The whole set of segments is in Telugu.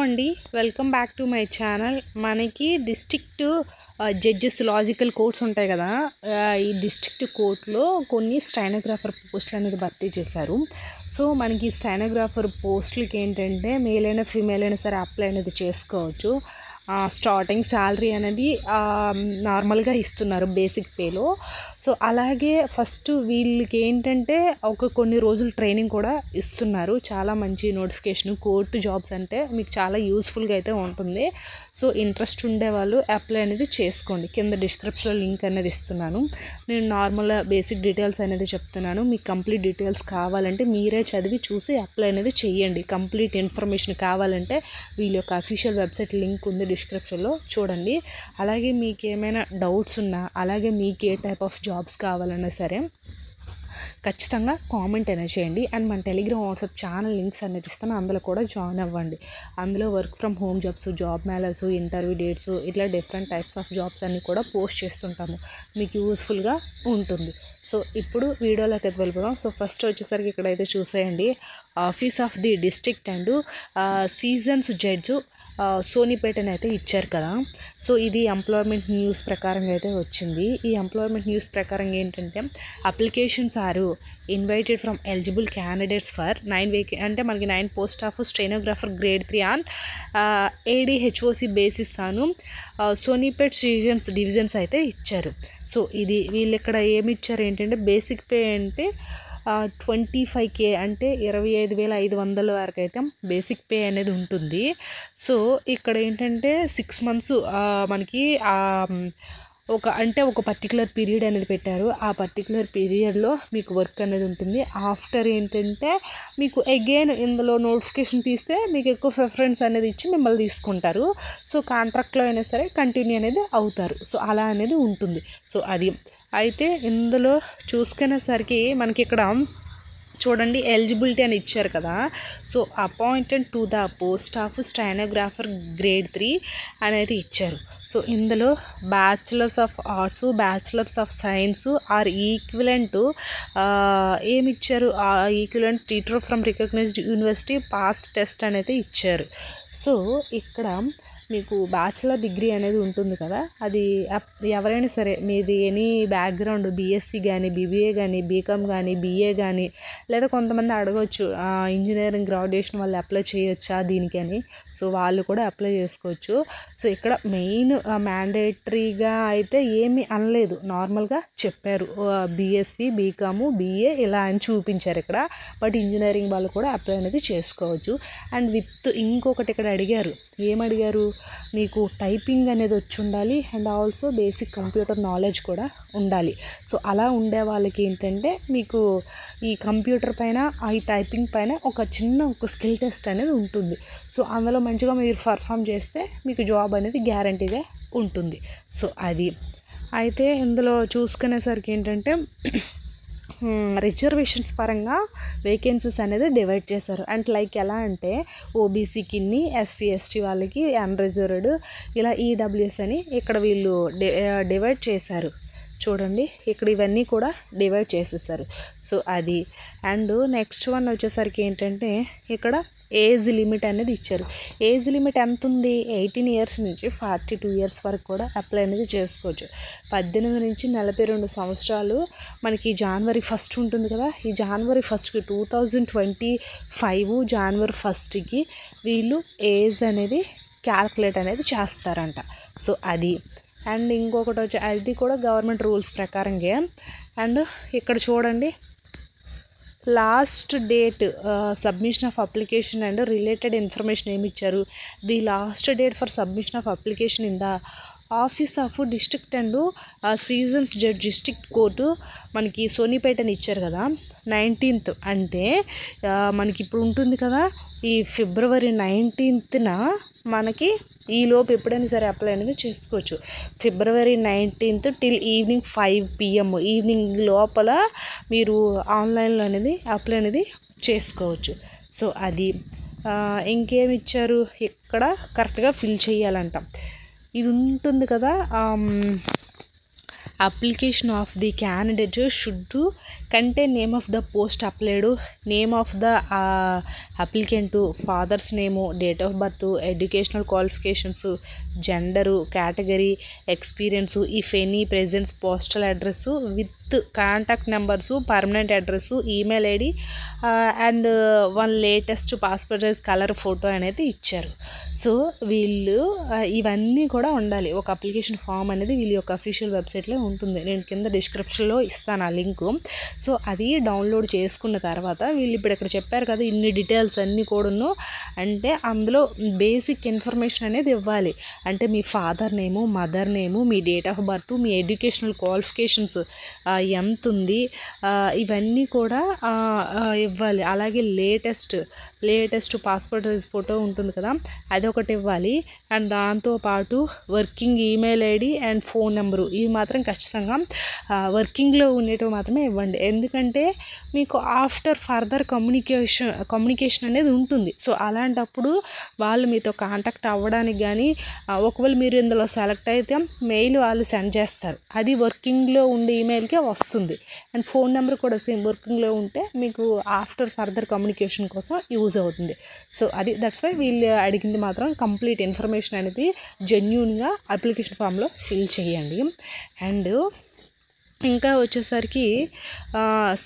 అండి, welcome back to my channel. మనకి డిస్ట్రిక్ట్ జడ్జెస్ లాజికల్ కోర్ట్స్ ఉంటాయి కదా. ఈ డిస్ట్రిక్ట్ కోర్టులో కొన్ని స్టెనోగ్రాఫర్ పోస్టులు అనేది భర్తీ చేశారు. సో మనకి స్టెనోగ్రాఫర్ పోస్టులకి ఏంటంటే మేల్ అయినా ఫీమేల్ అయినా సరే అప్లై అనేది చేసుకోవచ్చు. స్టార్టింగ్ శాలరీ అనేది నార్మల్గా ఇస్తున్నారు బేసిక్ పేలో. సో అలాగే ఫస్ట్ వీళ్ళకి ఏంటంటే కొన్ని రోజులు ట్రైనింగ్ కూడా ఇస్తున్నారు. చాలా మంచి నోటిఫికేషన్. కోర్టు జాబ్స్ అంటే మీకు చాలా యూస్ఫుల్గా అయితే ఉంటుంది. సో ఇంట్రెస్ట్ ఉండేవాళ్ళు అప్లై అనేది చేసుకోండి. కింద డిస్క్రిప్షన్లో లింక్ అనేది ఇస్తున్నాను. నేను నార్మల్ బేసిక్ డీటెయిల్స్ అనేది చెప్తున్నాను. మీకు కంప్లీట్ డీటెయిల్స్ కావాలంటే మీరే చదివి చూసి అప్లై అనేది చేయండి. కంప్లీట్ ఇన్ఫర్మేషన్ కావాలంటే వీళ్ళ యొక్క అఫీషియల్ వెబ్సైట్ లింక్ ఉంది డిస్క్రిప్షన్లో, చూడండి. అలాగే మీకు ఏమైనా డౌట్స్ ఉన్నా, అలాగే మీకు ఏ టైప్ ఆఫ్ జాబ్స్ కావాలన్నా సరే ఖచ్చితంగా కామెంట్ అనేది చేయండి. అండ్ మన టెలిగ్రామ్ వాట్సాప్ ఛానల్ లింక్స్ అనేది ఇస్తాను, అందులో కూడా జాయిన్ అవ్వండి. అందులో work from home jobs, job melas, interview dates, ఇట్లా డిఫరెంట్ టైప్స్ ఆఫ్ జాబ్స్ అన్నీ కూడా పోస్ట్ చేస్తుంటాము. మీకు యూస్ఫుల్గా ఉంటుంది. సో ఇప్పుడు వీడియోలోకి అయితే వెళ్ళిపోదాం. సో ఫస్ట్ వచ్చేసరికి ఇక్కడైతే చూసేయండి, office of the district and sessions judge సోనిపేటని అయితే ఇచ్చారు కదా. సో ఇది ఎంప్లాయ్మెంట్ న్యూస్ ప్రకారంగా అయితే వచ్చింది. ఈ ఎంప్లాయ్మెంట్ న్యూస్ ప్రకారం ఏంటంటే applications are invited from eligible candidates for 9 అంటే మనకి 9 post of stenographer grade 3 on ADHOC basis ఆను సోనిపేట్ రీజన్స్ డివిజన్స్ అయితే ఇచ్చారు. సో ఇది వీళ్ళు ఇక్కడ ఏమి ఇచ్చారు ఏంటంటే బేసిక్ పే అంటే 25K అంటే 25,500 వరకు అయితే బేసిక్ పే అనేది ఉంటుంది. సో ఇక్కడ ఏంటంటే 6 months మనకి ఒక పర్టికులర్ పీరియడ్ అనేది పెట్టారు. ఆ పర్టికులర్ పీరియడ్లో మీకు వర్క్ అనేది ఉంటుంది. ఆఫ్టర్ ఏంటంటే మీకు అగైన్ ఇందులో నోటిఫికేషన్ తీస్తే మీకు ఎక్కువ ప్రిఫరెన్స్ అనేది ఇచ్చి మిమ్మల్ని తీసుకుంటారు. సో కాంట్రాక్ట్లో అయినా సరే కంటిన్యూ అనేది అవుతారు. సో అలా అనేది ఉంటుంది. సో అది అయితే ఇందులో చూసుకునేసరికి మనకి ఇక్కడ చూడండి ఎలిజిబిలిటీ అని ఇచ్చారు కదా. So appointed to the post of stenographer grade 3 అనేది ఇచ్చారు. సో ఇందులో bachelors of arts, bachelors of science or equivalent ఏమి ఇచ్చారు, equivalent teacher from recognised university pass test అనేది ఇచ్చారు. సో ఇక్కడ మీకు బ్యాచులర్ డిగ్రీ అనేది ఉంటుంది కదా, అది ఎవరైనా సరే మీది ఎనీ బ్యాక్గ్రౌండ్ బీఎస్సీ కానీ, బీబీఏ కానీ, బీకామ్ కానీ, బీఏ కానీ, లేదా కొంతమంది అడగవచ్చు ఇంజనీరింగ్ గ్రాడ్యుయేషన్ వాళ్ళు అప్లై చేయొచ్చా దీనికని. సో వాళ్ళు కూడా అప్లై చేసుకోవచ్చు. సో ఇక్కడ మెయిన్ మ్యాండేటరీగా అయితే ఏమీ అనలేదు, నార్మల్గా చెప్పారు బీఎస్సీ, బీకాము, బీఏ ఇలా అని చూపించారు ఇక్కడ. బట్ ఇంజనీరింగ్ వాళ్ళు కూడా అప్లై అనేది చేసుకోవచ్చు. అండ్ విత్ ఇంకొకటి ఇక్కడ అడిగారు, ఏమడిగారు, మీకు టైపింగ్ అనేది వచ్చి ఉండాలి and also basic computer knowledge కూడా ఉండాలి. సో అలా ఉండే వాళ్ళకి ఏంటంటే మీకు ఈ కంప్యూటర్ పైన, ఈ టైపింగ్ పైన ఒక స్కిల్ టెస్ట్ అనేది ఉంటుంది. సో అందులో మంచిగా మీరు పర్ఫామ్ చేస్తే మీకు జాబ్ అనేది గ్యారంటీగా ఉంటుంది. సో అది అయితే ఇందులో చూసుకునేసరికి ఏంటంటే రిజర్వేషన్స్ పరంగా వేకెన్సీస్ అనేది డివైడ్ చేశారు. అండ్ లైక్ ఎలా అంటే ఓబీసీకి, SC ST వాళ్ళకి అన్రిజర్వ్డ్, ఇలా ఈడబ్ల్యూఎస్ అని ఇక్కడ వీళ్ళు డివైడ్ చేశారు. చూడండి ఇక్కడ ఇవన్నీ కూడా డివైడ్ చేసేసారు. సో అది అండ్ నెక్స్ట్ వన్ వచ్చేసరికి ఏంటంటే ఇక్కడ ఏజ్ లిమిట్ అనేది ఇచ్చారు. ఏజ్ లిమిట్ ఎంత ఉంది, 18 years నుంచి 42 years వరకు కూడా అప్లై అనేది చేసుకోవచ్చు. 18 నుంచి 42 సంవత్సరాలు మనకి January 1st ఉంటుంది కదా. ఈ January 1st 2025 January 1st వీళ్ళు ఏజ్ అనేది క్యాల్కులేట్ అనేది చేస్తారంట. సో అది అండ్ ఇంకొకటి వచ్చి అది కూడా గవర్నమెంట్ రూల్స్ ప్రకారంగా. అండ్ ఇక్కడ చూడండి last date submission of application and related information ఏమి ఇచ్చారు, the last date for submission of application in the office of district and seasons judge district court మనకి సోనిపేటని ఇచ్చారు కదా. 19th అంటే మనకి ఇప్పుడు ఉంటుంది కదా, ఈ February 19th మనకి ఈ లోపు ఎప్పుడైనా సరే అప్లై అనేది చేసుకోవచ్చు. February 19th till evening 5 PM evening లోపల మీరు ఆన్లైన్లో అనేది అప్లై అనేది చేసుకోవచ్చు. సో అది ఇంకేమి ఇచ్చారు, ఇక్కడ కరెక్ట్గా ఫిల్ చేయాలంట. ఇది ఉంటుంది కదా application of the candidate should contain name of the post applied, name of the applicant, father's name, date of birth, educational qualifications, gender, category, experience, if any, presence, postal address with contact numbers, permanent address, email ID and one latest passport size colour photo అనేది ఇచ్చారు. సో వీళ్ళు ఇవన్నీ కూడా ఉండాలి. ఒక అప్లికేషన్ ఫామ్ అనేది వీళ్ళ యొక్క అఫీషియల్ వెబ్సైట్లో ఉంటుంది. నేను కింద డిస్క్రిప్షన్లో ఇస్తాను ఆ లింకు. సో అది డౌన్లోడ్ చేసుకున్న తర్వాత వీళ్ళు ఇప్పుడు ఇక్కడ చెప్పారు కదా ఇన్ని డీటెయిల్స్ అన్నీ కూడాను, అంటే అందులో బేసిక్ ఇన్ఫర్మేషన్ అనేది ఇవ్వాలి. అంటే మీ ఫాదర్ నేము, మదర్ నేము, మీ డేట్ ఆఫ్ బర్త్, మీ ఎడ్యుకేషనల్ క్వాలిఫికేషన్స్ ఎంత ఉంది, ఇవన్నీ కూడా ఇవ్వాలి. అలాగే లేటెస్ట్ పాస్పోర్ట్ సైజ్ ఫోటో ఉంటుంది కదా అదొకటి ఇవ్వాలి. అండ్ దాంతోపాటు working email ID and phone number ఇవి మాత్రం ఖచ్చితంగా వర్కింగ్లో ఉండేటివి మాత్రమే ఇవ్వండి. ఎందుకంటే మీకు ఆఫ్టర్ ఫర్దర్ కమ్యూనికేషన్ అనేది ఉంటుంది. సో అలాంటప్పుడు వాళ్ళు మీతో కాంటాక్ట్ అవ్వడానికి కానీ ఒకవేళ మీరు ఇందులో సెలెక్ట్ అయితే మెయిల్ వాళ్ళు సెండ్ చేస్తారు. అది వర్కింగ్లో ఉండే ఈమెయిల్కే వస్తుంది. అండ్ ఫోన్ నెంబర్ కూడా సేమ్ వర్కింగ్లో ఉంటే మీకు ఆఫ్టర్ ఫర్దర్ కమ్యూనికేషన్ కోసం యూజ్ అవుతుంది. సో అది దట్స్ వై వీళ్ళు అడిగింది మాత్రం కంప్లీట్ ఇన్ఫర్మేషన్ అనేది జెన్యూన్గా అప్లికేషన్ ఫామ్లో ఫిల్ చేయండి. అండ్ ఇంకా వచ్చేసరికి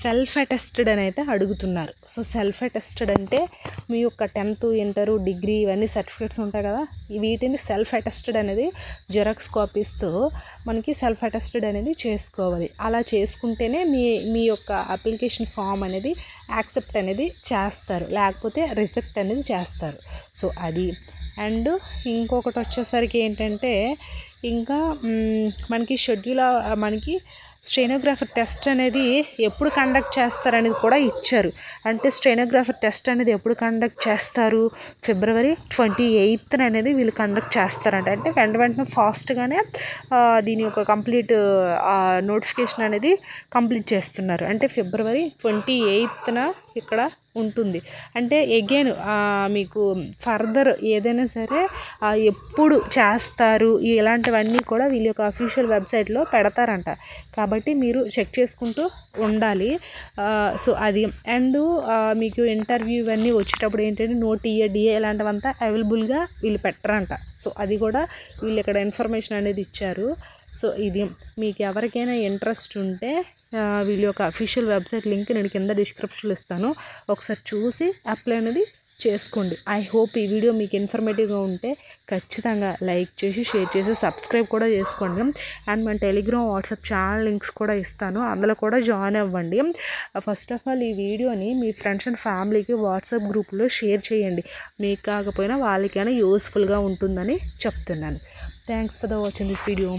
సెల్ఫ్ అటెస్టెడ్ అని అయితే అడుగుతున్నారు. సో సెల్ఫ్ అటెస్టెడ్ అంటే మీ యొక్క 10th, ఇంటర్, డిగ్రీ ఇవన్నీ సర్టిఫికేట్స్ ఉంటాయి కదా వీటిని సెల్ఫ్ అటెస్టెడ్ అనేది జెరాక్స్ కాపీస్తో మనకి సెల్ఫ్ అటెస్టెడ్ అనేది చేసుకోవాలి. అలా చేసుకుంటేనే మీ యొక్క అప్లికేషన్ ఫామ్ అనేది యాక్సెప్ట్ అనేది చేస్తారు, లేకపోతే రిజెక్ట్ అనేది చేస్తారు. సో అది. అండ్ ఇంకొకటి వచ్చేసరికి ఏంటంటే ఇంకా మనకి మనకి స్టెనోగ్రాఫర్ టెస్ట్ అనేది ఎప్పుడు కండక్ట్ చేస్తారనేది కూడా ఇచ్చారు. అంటే స్టెనోగ్రాఫర్ టెస్ట్ అనేది ఎప్పుడు కండక్ట్ చేస్తారు, February 28th అనేది వీళ్ళు కండక్ట్ చేస్తారంట. అంటే వెంటనే ఫాస్ట్గానే దీని యొక్క కంప్లీట్ నోటిఫికేషన్ అనేది కంప్లీట్ చేస్తున్నారు. అంటే February 28th ఇక్కడ ఉంటుంది. అంటే అగైన్ మీకు ఫర్దర్ ఏదైనా సరే ఎప్పుడు చేస్తారు ఇలాంటివన్నీ కూడా వీళ్ళ యొక్క అఫీషియల్ వెబ్సైట్లో పెడతారంట. కాబట్టి మీరు చెక్ చేసుకుంటూ ఉండాలి. సో అది. అండ్ మీకు ఇంటర్వ్యూ ఇవన్నీ వచ్చేటప్పుడు ఏంటంటే డిఏ ఇలాంటివంతా అవైలబుల్గా వీళ్ళు పెట్టరంట. సో అది కూడా వీళ్ళు ఇక్కడ ఇన్ఫర్మేషన్ అనేది ఇచ్చారు. సో ఇది మీకు ఎవరికైనా ఇంట్రెస్ట్ ఉంటే వీళ్ళ యొక్క అఫీషియల్ వెబ్సైట్ లింక్ నేను కింద డిస్క్రిప్షన్లో ఇస్తాను, ఒకసారి చూసి అప్లై అనేది చేసుకోండి. ఐ హోప్ ఈ వీడియో మీకు ఇన్ఫర్మేటివ్గా ఉంటే ఖచ్చితంగా లైక్ చేసి, షేర్ చేసి, సబ్స్క్రైబ్ కూడా చేసుకోండి. అండ్ మన టెలిగ్రామ్, వాట్సాప్ ఛానల్ లింక్స్ కూడా ఇస్తాను, అందులో కూడా జాయిన్ అవ్వండి. ఫస్ట్ ఆఫ్ ఆల్ ఈ వీడియోని మీ ఫ్రెండ్స్ అండ్ ఫ్యామిలీకి వాట్సాప్ గ్రూప్లో షేర్ చేయండి. మీకు కాకపోయినా వాళ్ళకైనా యూస్ఫుల్గా ఉంటుందని చెప్తున్నాను. Thanks for the watching this video.